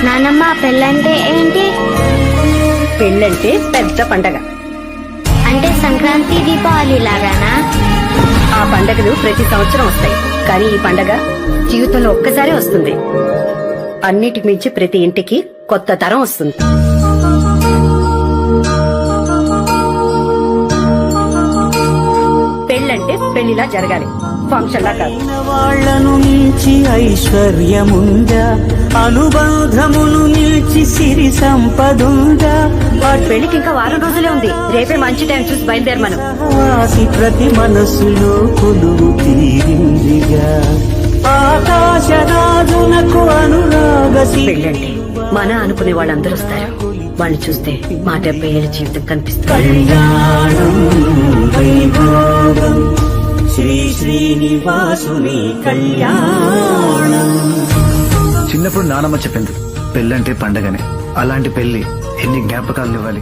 నానమ్మ పెళ్ళంటే ఏంటి? పెళ్ళంటే పెద్ద పండగ. అంటే సంక్రాంతి దీపావళి లాగానా? ఆ పండగలు ప్రతి సంవత్సరం వస్తాయి, కానీ ఈ పండగ జీవితంలో ఒక్కసారే వస్తుంది. అన్నిటికి మించి ప్రతి ఇంటికి కొత్త తరం వస్తుంది. పెళ్ళంటే పెళ్లిలా జరగాలి, ఫంక్షన్లా కాదు. వాళ్లను మించి ఐశ్వర్యముందా, అనుబంధమును మించి సిరి సంపదుందా. పెళ్లికి ఇంకా వారం రోజులే ఉంది. రేపే మంచి టైం చూసి బయలుదేరమను. వాసి ప్రతి మనసులో కొలువు తీరిందిగా, ఆకాశరాజునకు అనురాగ. పెళ్ళంటే మన అనుకునే వాళ్ళందరూ వస్తారు. వాళ్ళు చూస్తే మా 70 ఏళ్ల జీవితం కనిపిస్తుంది. కళ్యాణం వైభోగం శ్రీ శ్రీనివాసుని కళ్యాణం. చిన్నప్పుడు నానమ్మ చెప్పింది, పెళ్ళంటే పండగనే. అలాంటి పెళ్లి ఎన్ని జ్ఞాపకాలు ఇవ్వాలి.